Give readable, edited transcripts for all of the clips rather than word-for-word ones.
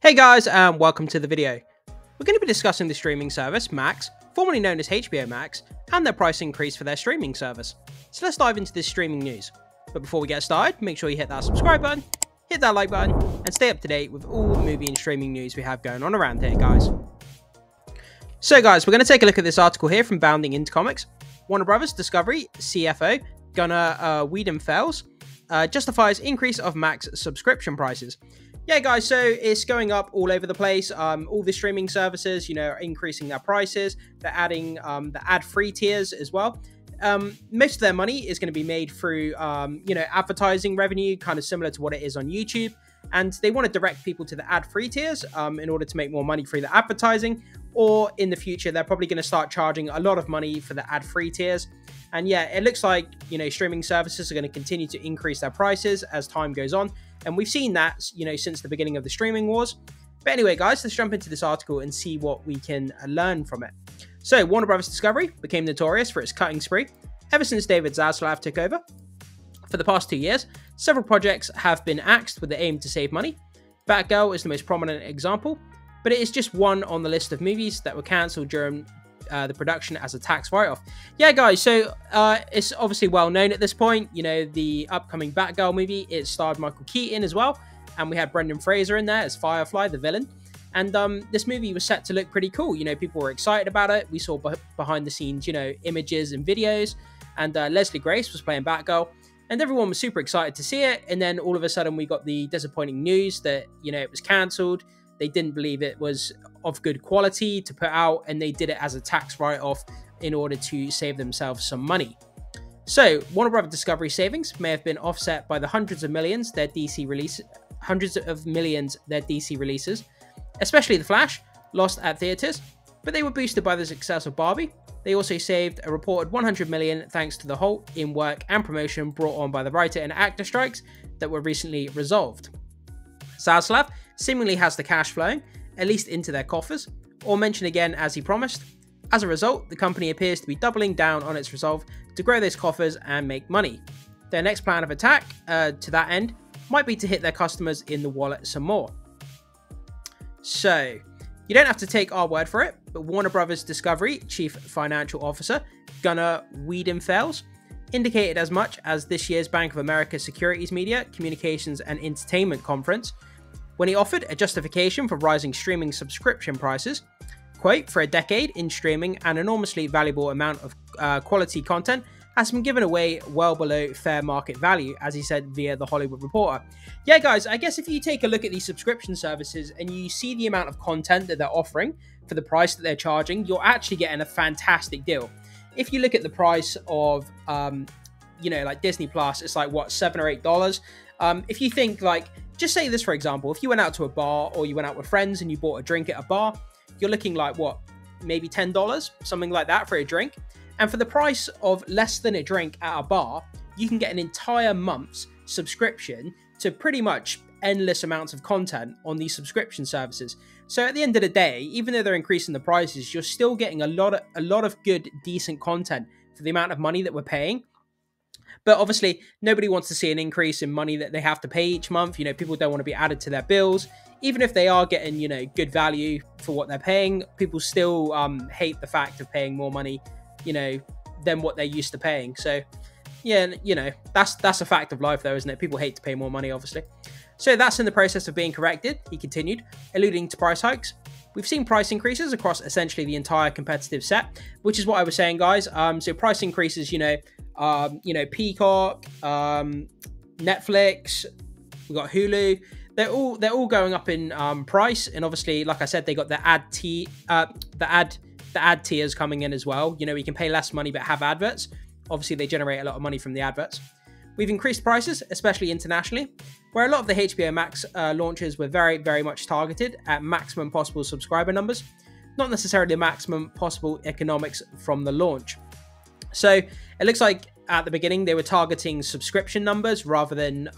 Hey guys, and welcome to the video. We're going to be discussing the streaming service Max, formerly known as HBO Max, and their price increase for their streaming service. So let's dive into this streaming news. But before we get started, make sure you hit that subscribe button, hit that like button, and stay up to date with all the movie and streaming news we have going on around here, guys. So guys, we're going to take a look at this article here from Bounding into Comics. Warner Brothers Discovery CFO Gunnar Wiedenfels justifies increase of Max subscription prices. Yeah, guys, so it's going up all over the place. All the streaming services, are increasing their prices. They're adding the ad-free tiers as well. Most of their money is going to be made through, advertising revenue, kind of similar to what it is on YouTube. And they want to direct people to the ad-free tiers in order to make more money through the advertising. Or in the future, they're probably going to start charging a lot of money for the ad-free tiers. And yeah, it looks like, streaming services are going to continue to increase their prices as time goes on. And we've seen that, since the beginning of the streaming wars. But anyway, guys, let's jump into this article and see what we can learn from it. So, Warner Brothers Discovery became notorious for its cutting spree ever since David Zaslav took over. For the past 2 years, several projects have been axed with the aim to save money. Batgirl is the most prominent example, but it is just one on the list of movies that were cancelled during the production as a tax write-off. Yeah, guys, so it's obviously well known at this point. The upcoming Batgirl movie, it starred Michael Keaton as well, and we had Brendan Fraser in there as Firefly, the villain. And this movie was set to look pretty cool. People were excited about it. We saw behind the scenes, images and videos, and Leslie Grace was playing Batgirl, and everyone was super excited to see it. And then all of a sudden, we got the disappointing news that it was cancelled. They didn't believe it was of good quality to put out, and they did it as a tax write-off in order to save themselves some money. So, Warner Brothers Discovery savings may have been offset by the hundreds of millions their DC releases, especially The Flash, lost at theaters, but they were boosted by the success of Barbie. They also saved a reported $100 million thanks to the halt in work and promotion brought on by the writer and actor strikes that were recently resolved. Zaslav seemingly has the cash flowing, at least into their coffers, or mention again as he promised. As a result, the company appears to be doubling down on its resolve to grow those coffers and make money. Their next plan of attack, to that end, might be to hit their customers in the wallet some more. So, you don't have to take our word for it, but Warner Brothers Discovery Chief Financial Officer Gunnar Wiedenfels indicated as much as this year's Bank of America Securities Media, Communications and Entertainment Conference, when he offered a justification for rising streaming subscription prices. Quote, for a decade in streaming, an enormously valuable amount of quality content has been given away well below fair market value, as he said via The Hollywood Reporter. Yeah, guys, I guess if you take a look at these subscription services and you see the amount of content that they're offering for the price that they're charging, you're actually getting a fantastic deal. If you look at the price of, like Disney Plus, it's like, what, $7 or $8? If you think, like, just say this, for example, if you went out to a bar or you went out with friends and you bought a drink at a bar, you're looking like, what, maybe $10, something like that for a drink. And for the price of less than a drink at a bar, you can get an entire month's subscription to pretty much endless amounts of content on these subscription services. So at the end of the day, even though they're increasing the prices, you're still getting a lot of good, decent content for the amount of money that we're paying. But obviously, nobody wants to see an increase in money that they have to pay each month. People don't want to be added to their bills. Even if they are getting, good value for what they're paying, people still hate the fact of paying more money, than what they're used to paying. So, yeah, that's a fact of life, though, isn't it? People hate to pay more money, obviously. So that's in the process of being corrected, he continued, alluding to price hikes. We've seen price increases across essentially the entire competitive set, which is what I was saying, guys. So price increases, Peacock, Netflix, we got Hulu. They're all going up in price, and obviously, like I said, they got the ad tiers coming in as well. You can pay less money but have adverts. Obviously, they generate a lot of money from the adverts. We've increased prices, especially internationally, where a lot of the HBO Max launches were very, very much targeted at maximum possible subscriber numbers, not necessarily the maximum possible economics from the launch. So it looks like at the beginning they were targeting subscription numbers rather than,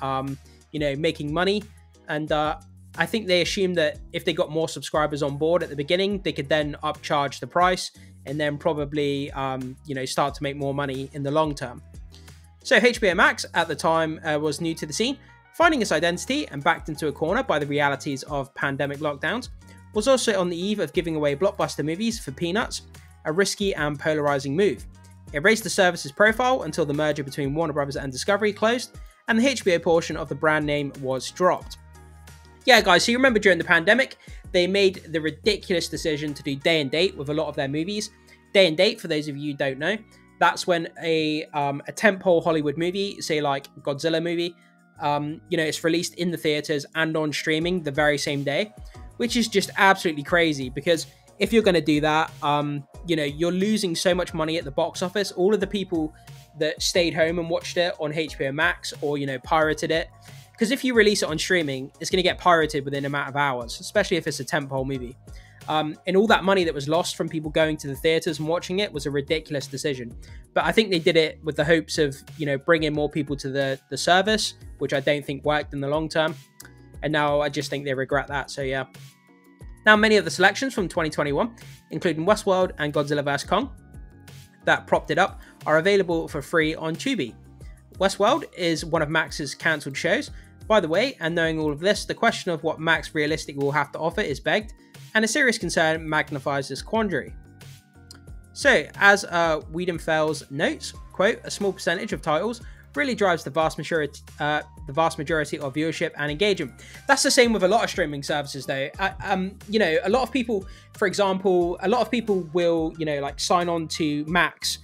making money. And I think they assumed that if they got more subscribers on board at the beginning, they could then upcharge the price and then probably, start to make more money in the long term. So HBO Max at the time was new to the scene, Finding its identity and backed into a corner by the realities of pandemic lockdowns, was also on the eve of giving away blockbuster movies for peanuts, a risky and polarizing move. It raised the service's profile until the merger between Warner Bros. And Discovery closed, and the HBO portion of the brand name was dropped. Yeah, guys, so you remember during the pandemic, they made the ridiculous decision to do day and date with a lot of their movies. Day and date, for those of you who don't know, that's when a tentpole Hollywood movie, say like Godzilla movie, it's released in the theaters and on streaming the very same day, which is just absolutely crazy, because if you're going to do that, you're losing so much money at the box office. All of the people that stayed home and watched it on HBO Max or, pirated it, because if you release it on streaming, it's going to get pirated within a matter of hours, especially if it's a tentpole movie. And all that money that was lost from people going to the theaters and watching it was a ridiculous decision. But I think they did it with the hopes of, bringing more people to the service, which I don't think worked in the long term. And now I just think they regret that. So yeah. Now, many of the selections from 2021, including Westworld and Godzilla vs. Kong, that propped it up, are available for free on Tubi. Westworld is one of Max's cancelled shows, by the way, and knowing all of this, the question of what Max realistically will have to offer is begged, and a serious concern magnifies this quandary. So, as Wiedenfels notes, quote, a small percentage of titles really drives the vast majority of viewership and engagement. That's the same with a lot of streaming services, though. A lot of people, for example, will, sign on to Max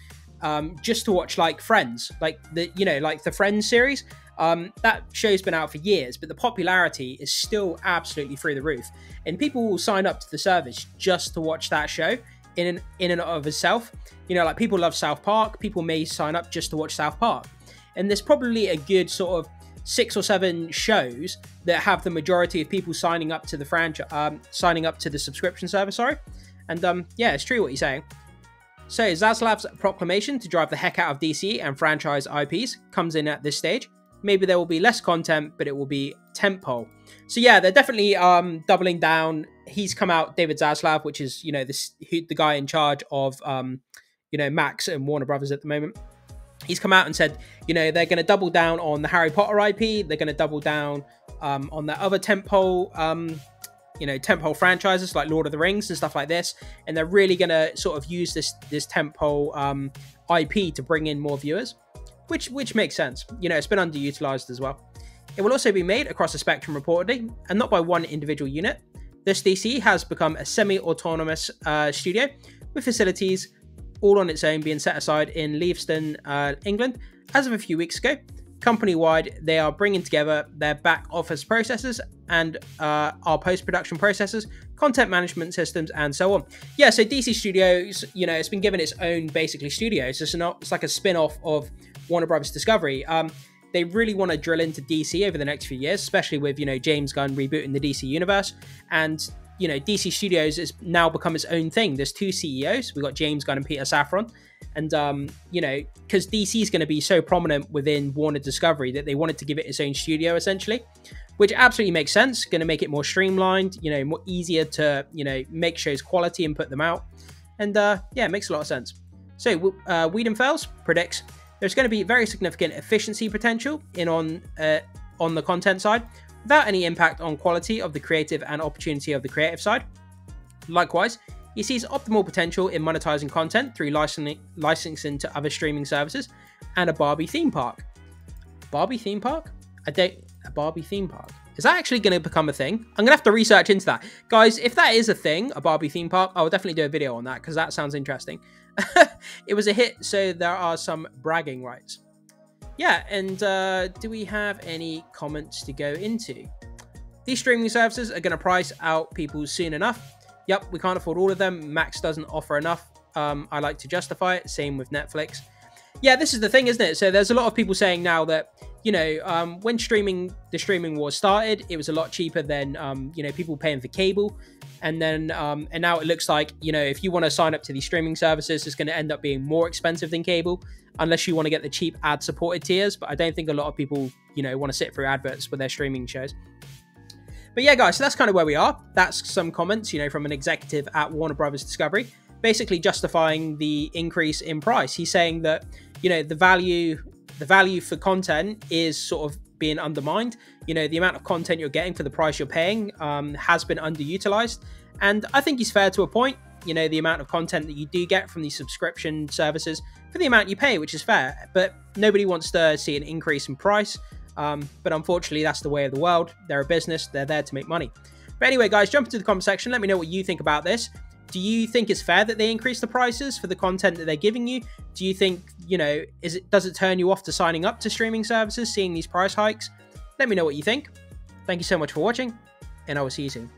just to watch like Friends, like the Friends series. That show's been out for years, but the popularity is still absolutely through the roof, and people will sign up to the service just to watch that show in and of itself. Like people love South Park, people may sign up just to watch South Park. And there's probably a good sort of 6 or 7 shows that have the majority of people signing up to the franchise, signing up to the subscription service. And yeah, it's true what you're saying. So Zaslav's proclamation to drive the heck out of DC and franchise IPs comes in at this stage. Maybe there will be less content, but it will be tentpole. So yeah, they're definitely doubling down. He's come out, David Zaslav, which is the guy in charge of Max and Warner Brothers at the moment. He's come out and said, they're going to double down on the Harry Potter IP. They're going to double down on the other tentpole, tentpole franchises like Lord of the Rings and stuff like this. And they're really going to sort of use this tentpole IP to bring in more viewers, which makes sense. It's been underutilized as well. It will also be made across the spectrum reportedly, and not by one individual unit. This DC has become a semi-autonomous studio with facilities all on its own being set aside in Leavesden, England, as of a few weeks ago. Company-wide, they are bringing together their back office processes and our post-production processes, content management systems, and so on. Yeah, so DC Studios, it's been given its own basically studio. It's like a spin-off of Warner Bros. Discovery. They really want to drill into DC over the next few years, especially with James Gunn rebooting the DC universe. And DC Studios has now become its own thing. There's 2 CEOs. We've got James Gunn and Peter Safran. And, because DC is going to be so prominent within Warner Discovery that they wanted to give it its own studio, essentially, which absolutely makes sense. Going to make it more streamlined, more easier to, make shows quality and put them out. And, yeah, it makes a lot of sense. So, Wiedenfels predicts there's going to be very significant efficiency potential on the content side, without any impact on quality of the creative and opportunity of the creative side. Likewise, he sees optimal potential in monetizing content through licensing to other streaming services and a Barbie theme park. Barbie theme park? A Barbie theme park. Is that actually going to become a thing? I'm going to have to research into that. Guys, if that is a thing, a Barbie theme park, I will definitely do a video on that because that sounds interesting. It was a hit, so there are some bragging rights. Yeah, and do we have any comments to go into? These streaming services are going to price out people soon enough. Yep, we can't afford all of them. Max doesn't offer enough. I like to justify it. Same with Netflix. Yeah, this is the thing, isn't it? So there's a lot of people saying now that, when the streaming wars started, it was a lot cheaper than, people paying for cable. And then, and now it looks like, if you want to sign up to these streaming services, it's going to end up being more expensive than cable, unless you want to get the cheap ad-supported tiers. But I don't think a lot of people, want to sit through adverts with their streaming shows. But yeah, guys, so that's kind of where we are. That's some comments, from an executive at Warner Bros. Discovery, basically justifying the increase in price. He's saying that, the value for content is sort of being undermined. You know, the amount of content you're getting for the price you're paying has been underutilized. And I think he's fair to a point. You know, the amount of content that you do get from these subscription services for the amount you pay, which is fair. But nobody wants to see an increase in price. But unfortunately, that's the way of the world. They're a business. They're there to make money. But anyway, guys, jump into the comment section. Let me know what you think about this. Do you think it's fair that they increase the prices for the content that they're giving you? Do you think, you know, does it turn you off to signing up to streaming services, seeing these price hikes? Let me know what you think. Thank you so much for watching, and I will see you soon.